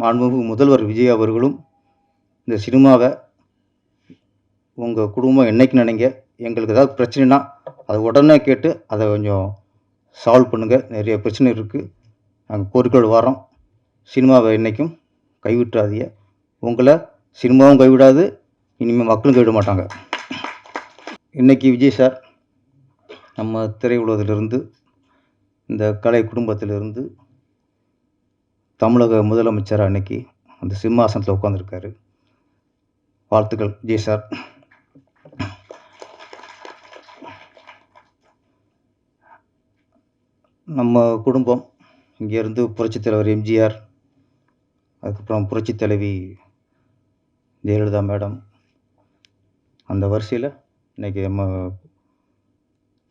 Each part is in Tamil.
மாண்புமிகு முதல்வர் விஜய் அவர்களும் இந்த சினிமாவை உங்கள் குடும்பம் என்னைக்கு நினைங்க, எங்களுக்கு ஏதாவது பிரச்சனைனா அதை உடனே கேட்டு அதை கொஞ்சம் சால்வ் பண்ணுங்கள். நிறைய பிரச்சனை இருக்குது, நாங்கள் கோரிக்கையோடு வரோம். சினிமாவை என்றைக்கும் கைவிட்டுறாதீங்க. உங்களை சினிமாவும் கைவிடாது, இனிமேல் மக்களும் கைவிட மாட்டாங்க. இன்றைக்கி விஜய் சார் நம்ம திரையுலகத்திலிருந்து, இந்த கலை குடும்பத்திலிருந்து தமிழக முதலமைச்சராக அன்னைக்கு அந்த சிம்மாசனத்தில் உட்காந்துருக்காரு. வாழ்த்துக்கள் விஜய் சார். நம்ம குடும்பம் இங்கேருந்து புரட்சித் தலைவர் எம்ஜிஆர், அதுக்கப்புறம் புரட்சித் தலைவி ஜெயலலிதா மேடம், அந்த வரிசையில் இன்றைக்கி நம்ம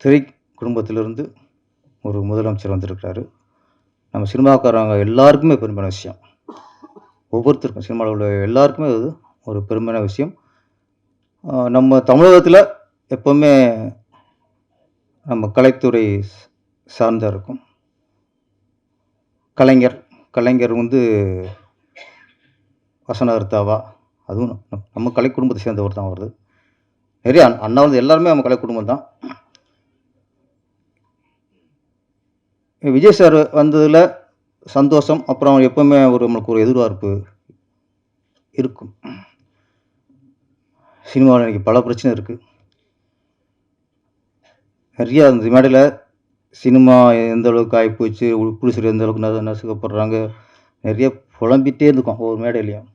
திரை குடும்பத்திலிருந்து ஒரு முதலமைச்சர் வந்திருக்கிறாரு. நம்ம சினிமாக்காரங்க எல்லாருக்குமே பெருமையான விஷயம், ஒவ்வொருத்தருக்கும் சினிமாவில் உள்ள எல்லாருக்குமே அது ஒரு பெருமையான விஷயம். நம்ம தமிழகத்தில் எப்போவுமே நம்ம கலைத்துறை சார்ந்த இருக்கும். கலைஞர் வந்து வசனகர்த்தாவா, அதுவும் நம்ம கலை குடும்பத்தை சேர்ந்தவர் தான் வருது. நிறைய அண்ணா வந்து எல்லாருமே நம்ம கலை குடும்பம் தான். விஜய் சார் வந்ததில் சந்தோஷம். அப்புறம் எப்போவுமே நம்மளுக்கு ஒரு எதிர்பார்ப்பு இருக்கும். சினிமாவில் இன்றைக்கி பல பிரச்சனை இருக்குது. நிறையா அந்த மேடையில் சினிமா எந்த அளவுக்கு ஆகிப்போச்சு, புடிசர் எந்த அளவுக்கு நசுக்கப்படுறாங்க, நிறைய புலம்பிகிட்டே இருந்துக்கும் ஒவ்வொரு மேடையிலையும்.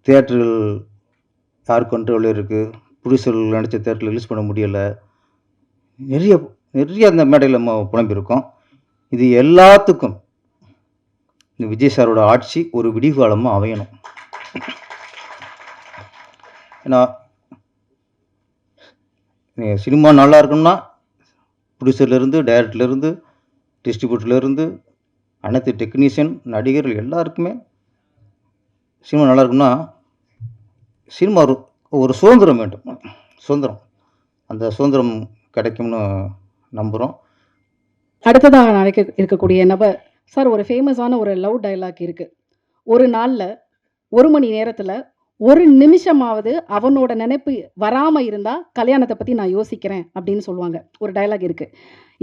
தியேட்டர்கள் யார் கண்ட்ரோலில் இருக்குது, புடிசர்கள் நினச்ச தியேட்டரில் ரிலீஸ் பண்ண முடியலை, நிறைய அந்த மேடையில் நம்ம புலம்பியிருக்கோம். இது எல்லாத்துக்கும் இந்த விஜய் சாரோட ஆட்சி ஒரு விடிகாலமாக அமையணும். ஏன்னா சினிமா நல்லா இருக்கணும்னா ப்ரொடியூசர்லேருந்து, டைரக்டர்லேருந்து, டிஸ்ட்ரிபியூட்டர்லேருந்து, அனைத்து டெக்னீஷியன், நடிகர்கள் எல்லாருக்குமே சினிமா நல்லா இருக்குன்னா சினிமா ஒரு சுதந்திரம் வேண்டும். அந்த சுதந்திரம் கிடைக்கும்னு நம்புகிறோம். அடுத்ததாக நாளைக்கு இருக்கக்கூடிய நபர் சார், ஒரு ஃபேமஸான ஒரு லவ் டைலாக் இருக்குது. ஒரு நாளில் 1 மணி நேரத்தில் 1 நிமிஷமாவது அவனோட நினைப்பு வராமல் இருந்தால் கல்யாணத்தை பற்றி நான் யோசிக்கிறேன் அப்படின்னு சொல்லுவாங்க. ஒரு டைலாக் இருக்குது.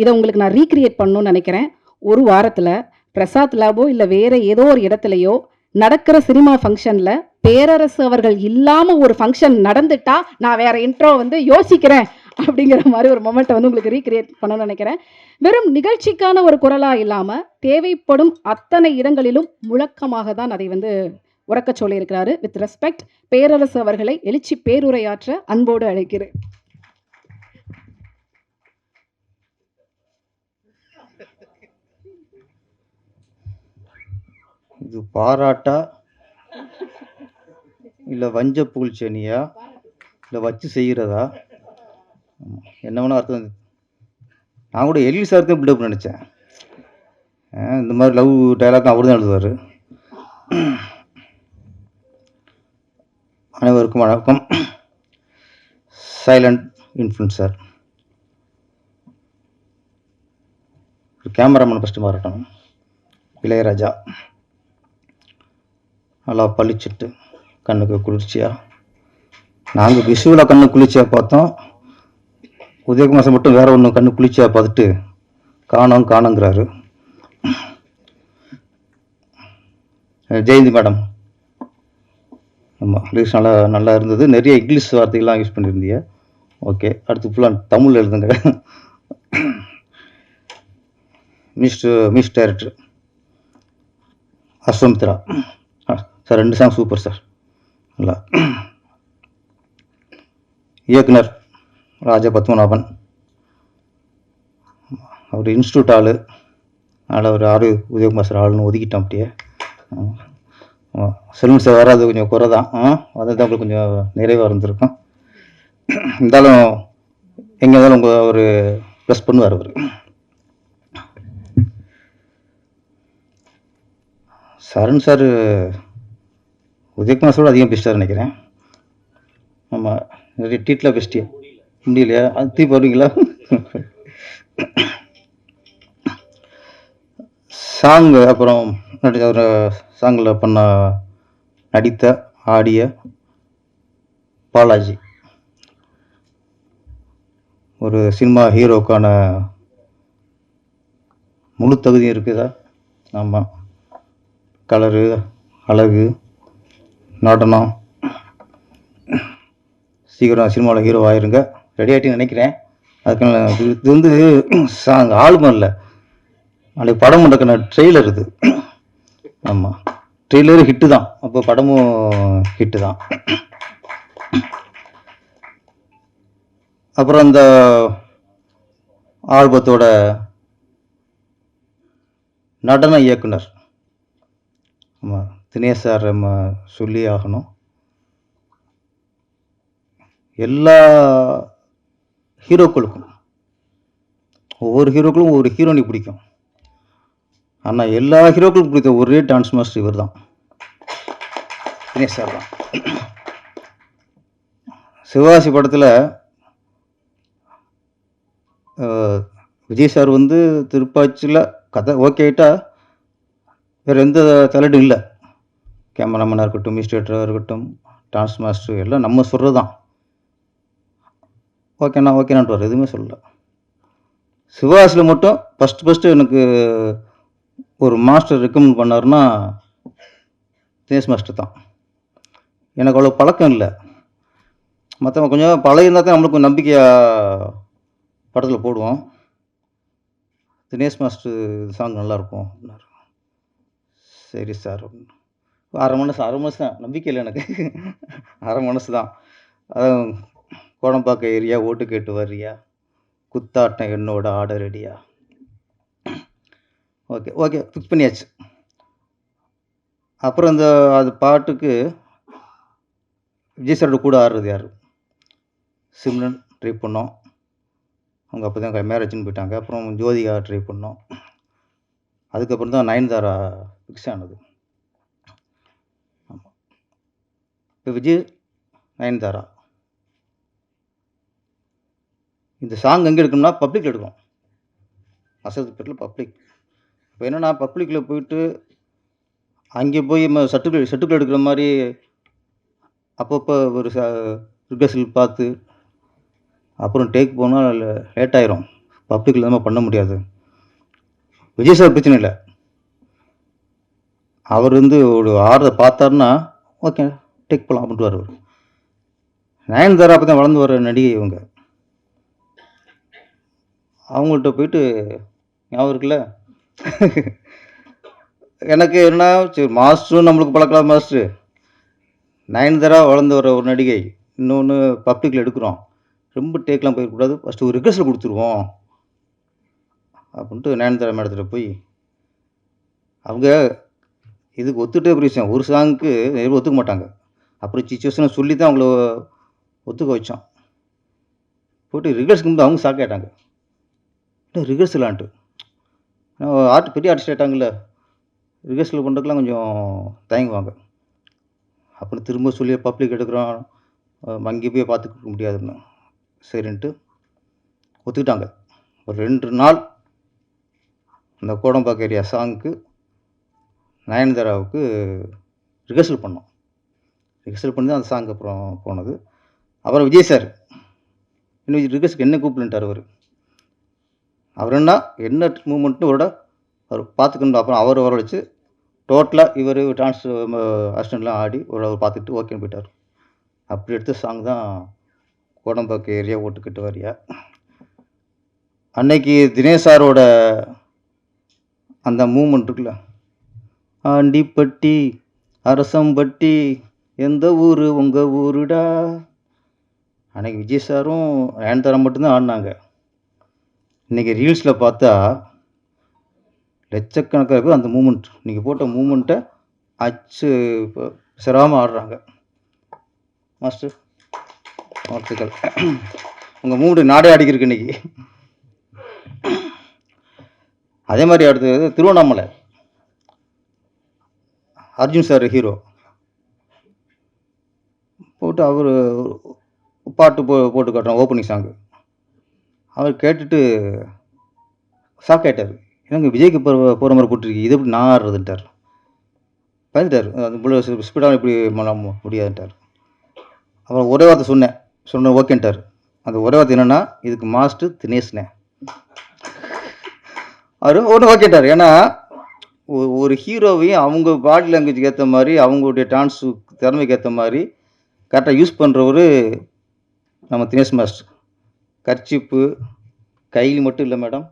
இதை உங்களுக்கு நான் ரீக்ரியேட் பண்ணணும்னு நினைக்கிறேன். ஒரு வாரத்தில் பிரசாத் லேபோ இல்லை வேறு ஏதோ ஒரு இடத்துலையோ நடக்கிற சினிமா ஃபங்க்ஷனில் பேரரசு அவர்கள் இல்லாமல் ஒரு ஃபங்க்ஷன் நடந்துட்டா நான் வேறு இன்ட்ரோ வந்து யோசிக்கிறேன் அப்படிங்கிற மாதிரி ஒரு மொமெண்ட்டை வந்து உங்களுக்கு ரீக்ரியேட் பண்ணணும்னு நினைக்கிறேன். வெறும் நிகழ்ச்சிக்கான ஒரு குரலாக இல்லாமல் தேவைப்படும் அத்தனை இடங்களிலும் முழக்கமாக தான் அதை வந்து உறக்க சொல்லியிருக்கிறாரு. வித் ரெஸ்பெக்ட், பேரரசு அவர்களை எழுச்சி பேருரையாற்ற அன்போடு அழைக்கிறேன். இது பாராட்டா இல்லை வஞ்ச புகழ்ச்சனியா இல்லை வச்சு செய்கிறதா, என்ன வேணா அர்த்தம். நான் கூட எல்வி சார் தான் பில்டப் நினச்சேன். இந்த மாதிரி லவ் டைலாக் அவர் தான் எழுதுவார். அனைவருக்கும் வணக்கம். சைலண்ட் இன்ஃப்ளூன்சர் கேமராமேன் ஃபஸ்ட்டு மாறட்டும். இளையராஜா நல்லா பளிச்சிட்டு கண்ணுக்கு குளிர்ச்சியாக, நாங்கள் விஷுவலாக கண்ணு குளிர்ச்சியாக பார்த்தோம். உதயகுமார் சார் மட்டும் வேற ஒன்று கண்ணு குளிர்ச்சியாக பார்த்துட்டு காணுங்கிறாரு. ஜெயந்தி மேடம், ஆமாம், லிரிக்ஸ் நல்லா இருந்தது. நிறைய இங்கிலீஷ் வார்த்தைகள்லாம் யூஸ் பண்ணியிருந்தீங்க. ஓகே, அடுத்து ஃபுல்லாக தமிழ் எழுதுங்க. Miss director Ashwamithra sir, 2 song super sir, நல்லா. இயக்குனர் ராஜா பத்மநாபன், அவர் இன்ஸ்டியூட் ஆள், அதனால் ஒரு ஆறு உதயகுமார் சார் ஆளுன்னு ஒதுக்கிட்டோம். அப்படியே செல்வன் சார் வராது கொஞ்சம் குறை தான், அதுதான் உங்களுக்கு கொஞ்சம் நிறைவாக இருந்திருக்கும். இருந்தாலும் எங்கே இருந்தாலும் உங்கள் ஒரு ப்ளஸ் பண்ணுவார் அவர். சரண் சார் உதயகுமார் சார் அதிகம் பெஸ்ட்டாக நினைக்கிறேன். ஆமாம், நிறைய டீட்டில் பெஸ்ட்டியா முடியலையா, அது தீர்ப்பு வருவீங்களா? சாங் அப்புறம் ஒரு சாங்கில் நடித்த ஆடிய பாலாஜி. ஒரு சினிமா ஹீரோக்கான முழு தகுதியும் இருக்குதா? ஆமாம். கலரு, அழகு, நடனம், சீக்கிரம் சினிமாவில் ஹீரோ ஆயிருங்க. ரெடி ஆகிட்டு நினைக்கிறேன். அதுக்கான இது வந்து சாங் ஆல்பம் இல்லை, நாளைக்கு படம் நடக்கிற ட்ரெய்லர் இது. ஆமாம், ட்ரெய்லரு ஹிட்டு தான், அப்போ படமும் ஹிட்டு தான். அப்புறம் அந்த ஆல்பத்தோட நடன இயக்குனர் ஆமாம் தினேஷ் சார் நம்ம சொல்லி ஆகணும். எல்லா ஹீரோக்களுக்கும் ஒவ்வொரு ஹீரோக்களும் ஒவ்வொரு ஹீரோனி பிடிக்கும். ஆனால் எல்லா ஹீரோக்களுக்கும் பிடித்த ஒரே டான்ஸ் மாஸ்டர் இவர் தான், தினேஷ் சார் தான். சிவகாசி படத்தில் விஜய் சார் வந்து திருப்பாச்சியில் கதை ஓகே ஆகிட்டா வேறு எந்த தலைடும் இல்லை. கேமராமேனாக இருக்கட்டும், மிஸ்டேட்டராக இருக்கட்டும், டான்ஸ் மாஸ்டர் எல்லாம் நம்ம சொல்கிறது தான். ஓகேனான்ட்டு எதுவுமே சொல்லலை. சிவகாசியில் மட்டும் ஃபஸ்ட்டு எனக்கு ஒரு மாஸ்டர் ரெக்கமெண்ட் பண்ணாருன்னா தினேஷ் மாஸ்டர் தான். எனக்கு அவ்வளோ பழக்கம் இல்லை, மற்றவங்க கொஞ்சம் பழகிருந்தால் தான் நம்மளுக்கு நம்பிக்கையாக படத்தில் போடுவோம். தினேஷ் மாஸ்டர் சாங் நல்லாயிருக்கும் அப்படின்னாரு. சரி சார் அப்படின்னு அரை மனசு தான், நம்பிக்கை இல்லை எனக்கு. அரை மனசு தான். அதான் கோடம்பாக்கம் ஏரியா, ஓட்டு கேட்டு வர்றியா, குத்தாட்டம் என்னோட ஆர்டர் ரெடியா. ஓகே ஃபிக்ஸ் பண்ணியாச்சு. அப்புறம் அது பாட்டுக்கு விஜய் சாரோட கூட ஆடுறது யார்? சிம்ரன் ட்ரை பண்ணோம், அவங்க அப்போ தான் மேரேஜ்னு போயிட்டாங்க. அப்புறம் ஜோதிகா ட்ரை பண்ணோம். அதுக்கப்புறம் தான் நயன்தாரா ஃபிக்ஸ் ஆனது. ஆமாம், இப்போ விஜய் நயன்தாரா இந்த சாங் எங்கே எடுக்கணும்னா பப்ளிக்கில் எடுக்கணும். அசத்துப்பேட்டில் பப்ளிக். இப்போ என்னென்னா பப்ளிக்கில் போயிட்டு அங்கே போய் சர்டிஃபிகேட் எடுக்கிற மாதிரி அப்பப்போ ஒரு ரிகர்சல் பார்த்து அப்புறம் டேக் போனால் லேட் ஆயிரும். பப்ளிக்கில் நம்ம பண்ண முடியாது. விஜய் சார் பிரச்சனை இல்லை, அவர் ஒரு ஆர்டரை பார்த்தாருன்னா ஓகே டேக் போகலாம் அப்படின்ட்டு அவர். நயன்தாரா அப்போ தான் வளர்ந்து வர நடிகை இவங்க. அவங்கள்ட்ட போயிட்டு ஞாபகம் இருக்குல்ல, எனக்கு என்ன சரி மாஸ்டரும் நம்மளுக்கு பழக்கலாம். மாஸ்டர் நயன்தாரா வளர்ந்து வர ஒரு நடிகை, இன்னொன்று பப்ளிக்கில் எடுக்கிறோம், ரொம்ப டேக்லாம் போயிடக்கூடாது, ஃபஸ்ட்டு ஒரு ரிகர்சல் கொடுத்துருவோம் அப்படின்ட்டு நயன்தாரா மேடத்தில் போய் அவங்க இதுக்கு ஒத்துட்டே விஷயம். ஒரு சாங்குக்கு எதுவும் ஒத்துக்க மாட்டாங்க. அப்புறம் சிச்சுவேஷனை சொல்லி தான் அவங்கள ஒத்துக்க வச்சோம். போய்ட்டு ரிகர்சலுக்கு அவங்க ஷாக் ஆகிட்டாங்க. இல்லை ரிகர்சலான்ட்டு பெரிய ஆர்டிஸ்ட் ஆகிட்டாங்கல்ல, ரிகர்சல் பண்ணுறதுக்குலாம் கொஞ்சம் தயங்குவாங்க. அப்புறம் திரும்ப சொல்லி பப்ளிக் எடுக்கிறோம், அங்கே போய் பார்த்துக்க முடியாதுன்னு சரின்ட்டு ஒத்துக்கிட்டாங்க. ஒரு 2 நாள் அந்த கோடம்பாக்கம் ஏரியா சாங்க்கு நயன்தாராவுக்கு ரிகர்சல் பண்ணோம். ரிகர்சல் பண்ணி தான் அந்த சாங் அப்புறம் போனது. அப்புறம் விஜய் சார் இன்னும் ரிகர்சலுக்கு என்ன கூப்பிட்டுட்டார் அவர் என்ன மூமெண்ட்னு அவர் பார்த்துக்கணும். அப்புறம் அவர் வரவழைச்சு டோட்டலாக இவர் டான்ஸ் அசிஸ்டண்ட்லாம் ஆடி அவர் பார்த்துட்டு ஓகேன்னு போயிட்டார். அப்படி எடுத்த சாங் தான் கோடம்பாக்கம் ஏரியா, ஓட்டுக்கிட்டு வரியா. அன்னைக்கு தினேஷ் சாரோட அந்த மூமெண்ட் இருக்குல்ல, ஆண்டிப்பட்டி அரசம்பட்டி எந்த ஊர் உங்கள் ஊருடா, அன்னைக்கு விஜய் சாரும் நயன்தாரா மட்டும்தான் ஆடினாங்க. இன்றைக்கி ரீல்ஸில் பார்த்தா லட்சக்கணக்கான பேர் அந்த மூமெண்ட், நீங்கள் போட்ட மூமெண்ட்டை அச்சு சிராமல் ஆடுறாங்க. மாஸ்டர் வாழ்த்துக்கள், உங்கள் மூமெண்ட் நாடே ஆடிக்கிருக்கு இன்றைக்கி. அதே மாதிரி அடுத்தது திருவண்ணாமலை அர்ஜுன் சார் ஹீரோ போட்டு அவர் பாட்டு போட்டு காட்டுறோம் ஓப்பனிங் சாங்கு. அவர் கேட்டுட்டு ஷாக் ஆகிட்டார். எனக்கு விஜய்க்கு போகிற மாதிரி போட்டிருக்கு, இது எப்படி நான் ஆடுறதுன்ட்டார். பயந்துட்டார். அது இவ்வளோ ஸ்பீடாக இப்படி முடியாதுன்ட்டார். அப்புறம் ஒரே வார்த்தை சொன்னேன் ஓகேன்ட்டார். அந்த ஒரே வார்த்தை என்னென்னா, இதுக்கு மாஸ்டர் தினேஷ்னே. அவர் ஒன்று ஓகேட்டார். ஏன்னா ஒரு ஹீரோவையும் அவங்க பாடி லாங்குவேஜுக்கு ஏற்ற மாதிரி, அவங்களுடைய டான்ஸு திறமைக்கு ஏற்ற மாதிரி கரெக்டாக யூஸ் பண்ணுறவரு நம்ம தினேஷ் மாஸ்டர். கர்ச்சீப்பு கையில் மட்டும் இல்லை மேடம்,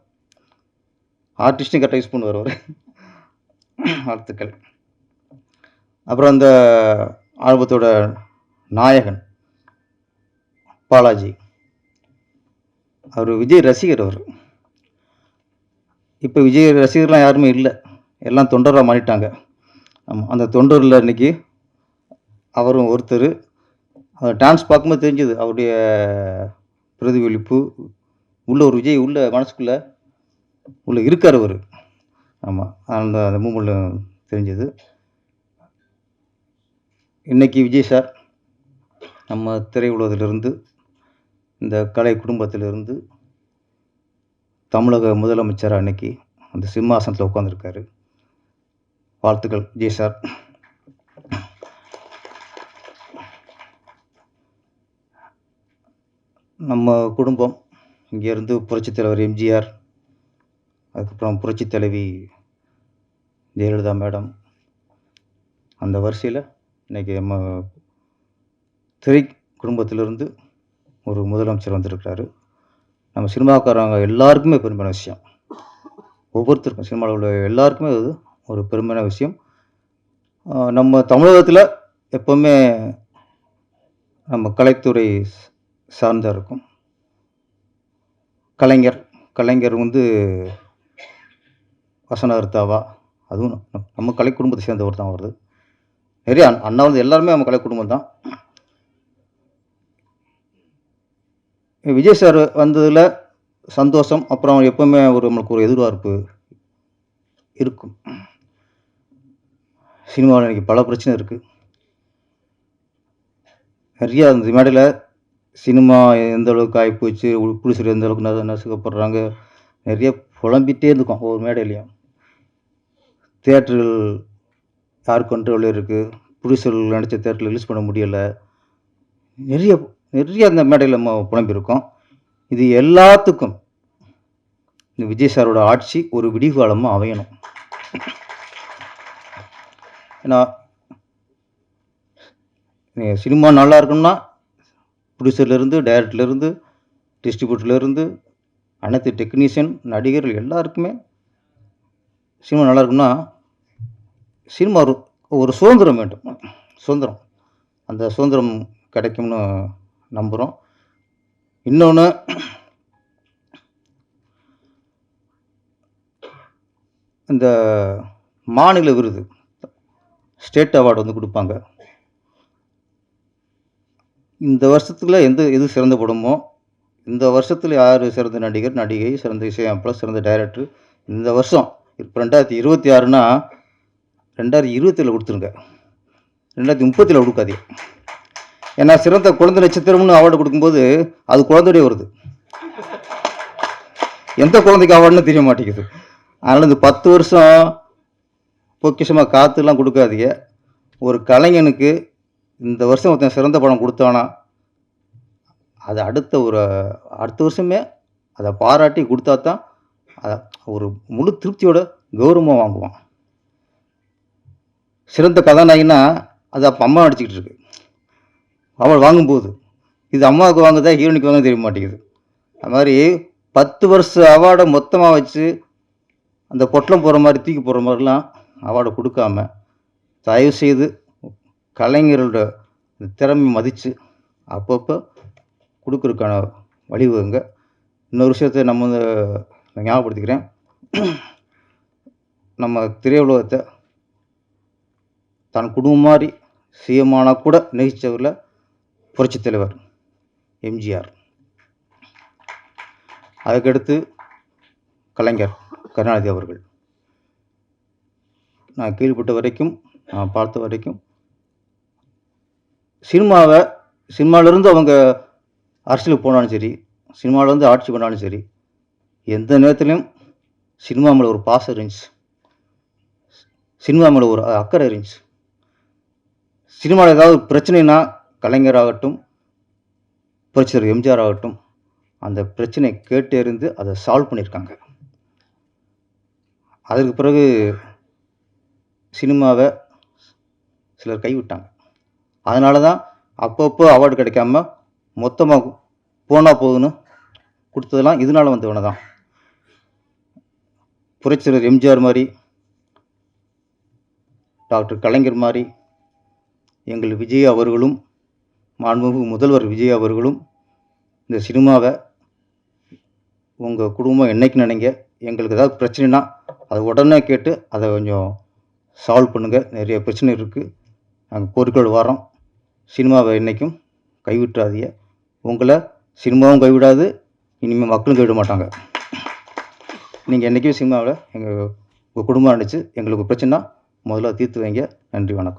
ஆர்டிஸ்ட்டும் கரெக்டாக யூஸ் பண்ணுவார் அவர். வாழ்த்துக்கள். அப்புறம் அந்த ஆல்பத்தோட நாயகன் பாலாஜி, அவர் விஜய் ரசிகர். அவர் இப்போ விஜய் ரசிகர்லாம் யாருமே இல்லை, எல்லாம் தொண்டராக மாறிட்டாங்க. ஆமாம், அந்த தொண்டரில் இன்றைக்கி அவரும் ஒருத்தர். அவர் டான்ஸ் பார்க்கும்போது தெரிஞ்சுது அவருடைய பிரதிபலிப்பு. உள்ள ஒரு விஜய் உள்ள மனசுக்குள்ளே உள்ள இருக்கார் அவர். ஆமாம், அந்த மூமெண்ட்டில் தெரிஞ்சது. இன்றைக்கி விஜய் சார் நம்ம திரையுலகத்திலிருந்து, இந்த கலை குடும்பத்திலிருந்து தமிழக முதலமைச்சராக அன்னைக்கு அந்த சிம்மாசனத்தில் உட்காந்துருக்காரு. வாழ்த்துக்கள் விஜய் சார். நம்ம குடும்பம் இங்கேருந்து புரட்சித் தலைவர் எம்ஜிஆர், அதுக்கப்புறம் புரட்சித் தலைவி ஜெயலலிதா மேடம், அந்த வரிசையில் இன்றைக்கி நம்ம திரை குடும்பத்திலிருந்து ஒரு முதலமைச்சர் வந்திருக்கிறாரு. நம்ம சினிமாக்காரங்க எல்லாருக்குமே பெருமையான விஷயம். ஒவ்வொருத்தருக்கும், சினிமாவில் உள்ள எல்லாருக்குமே அது ஒரு பெருமையான விஷயம். நம்ம தமிழகத்தில் எப்போவுமே நம்ம கலைத்துறை சார்ந்தா இருக்கும். கலைஞர் வந்து வசனகர்த்தாவா, அதுவும் நம்ம கலை குடும்பத்தை சேர்ந்தவர் தான் வருது. நிறைய அண்ணா வந்து எல்லாருமே நம்ம கலை குடும்பம் தான். விஜய் சார் வந்ததில் சந்தோஷம். அப்புறம் எப்போவுமே நம்மளுக்கு ஒரு எதிர்பார்ப்பு இருக்கும். சினிமாவில் இன்றைக்கி பல பிரச்சனை இருக்குது. நிறையா அந்த மேடையில் சினிமா எந்த அளவுக்கு ஆகிப்போச்சு, ப்ரொடியூசர் எந்த அளவுக்கு நசுக்கப்படுறாங்க, நிறைய புலம்பிகிட்டே இருந்துக்கும் ஒவ்வொரு மேடையிலையும். தியேட்டர்கள் யார் கண்ட்ரோலில் இருக்குது, ப்ரொடியூசர்கள் நடித்த தியேட்டரில் ரிலீஸ் பண்ண முடியலை, நிறைய அந்த மேடையில் நம்ம புலம்பியிருக்கோம். இது எல்லாத்துக்கும் இந்த விஜய் சாரோட ஆட்சி ஒரு விடிகாலமாக அமையணும். ஏன்னா சினிமா நல்லா இருக்குன்னா ப்ரொடியூசர்லேருந்து, டைரக்டர்லேருந்து, டிஸ்ட்ரிபியூட்டர்லேருந்து, அனைத்து டெக்னீஷியன், நடிகர்கள் எல்லாருக்குமே சினிமா நல்லா இருக்குன்னா சினிமா ஒரு சுதந்திரம் வேண்டும். சுதந்திரம், அந்த சுதந்திரம் கிடைக்கும்னு நம்புகிறோம். இன்னொன்று, இந்த மாநில விருது, ஸ்டேட் அவார்டு வந்து கொடுப்பாங்க. இந்த வருஷத்தில் எது சிறந்த படமோ, இந்த வருஷத்தில் யார் சிறந்த நடிகை, சிறந்த இசையமைப்பாளர், சிறந்த டைரக்டர், இந்த வருஷம் இப்போ 2026னா 2027 கொடுத்துருங்க, 2030 கொடுக்காதீங்க. ஏன்னா சிறந்த குழந்தை நட்சத்திரம்னு அவார்டு கொடுக்கும்போது அது குழந்தையோடய வருது, எந்த குழந்தைக்கு அவார்டுன்னு தெரிய மாட்டேங்குது. அதனால் இந்த 10 வருஷம் பொக்கிஷமாக காற்றுலாம் கொடுக்காதீங்க. ஒரு கலைஞனுக்கு இந்த வருஷம் ஒருத்தன் சிறந்த படம் கொடுத்தானா அது அடுத்த வருஷமே அதை பாராட்டி கொடுத்தா தான் அதை ஒரு முழு திருப்தியோட கௌரவமாக வாங்குவான். சிறந்த கதாநாயகினா அது அப்போ அம்மா நடிச்சிக்கிட்டு இருக்கு, அவள் வாங்கும்போது இது அம்மாவுக்கு வாங்குதா ஹீரோனுக்கு வாங்க தெரிய மாட்டேங்குது. அது மாதிரி 10 வருஷ அவார்டை மொத்தமாக வச்சு அந்த பொட்டலம் போகிற மாதிரி தூக்கி போகிற மாதிரிலாம் அவார்டை கொடுக்காம தயவுசெய்து கலைஞரோட திறமை மதித்து அப்பப்போ கொடுக்குறதுக்கான வழிவகுங்க. இன்னொரு விஷயத்தை நம்ம ஞாபகப்படுத்திக்கிறேன். நம்ம திரையுலகத்தை தன் குடும்பம் மாதிரி சிஎம்மானா கூட நேசித்தவரில் புரட்சித் தலைவர் எம்ஜிஆர், அதுக்கடுத்து கலைஞர் கருணாநிதி அவர்கள். நான் கேள்விப்பட்ட வரைக்கும், நான் பார்த்த வரைக்கும் சினிமாவிலேருந்து அவங்க அரசியலுக்கு போனாலும் சரி, சினிமாவிலேருந்து ஆட்சி பண்ணாலும் சரி, எந்த நேரத்துலையும் சினிமா மேலே ஒரு பாசம் இருந்துச்சு, சினிமா மேலே ஒரு அக்கறை இருந்துச்சு. சினிமாவில் ஏதாவது பிரச்சனைனா கலைஞராகட்டும், புரட்சித்தலைவர் எம்ஜிஆர் ஆகட்டும், அந்த பிரச்சனையை கேட்டறிந்து அதை சால்வ் பண்ணியிருக்காங்க. அதற்கு பிறகு சினிமாவை சிலர் கைவிட்டாங்க. அதனால தான் அப்பப்போ அவார்டு கிடைக்காம மொத்தமாக போனா போகுதுன்னு கொடுத்ததெல்லாம் இதனால வந்தவன தான். புரட்சித்தலைவர் எம்ஜிஆர் மாதிரி, டாக்டர் கலைஞர் மாதிரி, எங்கள் விஜய் அவர்களும், மாண்புமிகு முதல்வர் விஜய் அவர்களும் இந்த சினிமாவை உங்கள் குடும்பம் என்னைக்கு நினைங்க, எங்களுக்கு ஏதாவது பிரச்சனைனா அதை உடனே கேட்டு அதை கொஞ்சம் சால்வ் பண்ணுங்கள். நிறைய பிரச்சனை இருக்குது, நாங்கள் கோரிக்கையோடு வரோம். சினிமாவை என்றைக்கும் கைவிட்டுறாதீங்க. உங்களை சினிமாவும் கைவிடாது, இனிமேல் மக்களும் கைவிட மாட்டாங்க. நீங்கள் என்றைக்கும் சினிமாவில் உங்கள் குடும்பம் நினச்சி எங்களுக்கு பிரச்சனைனா முதல்ல தீர்த்து வைங்க. நன்றி, வணக்கம்.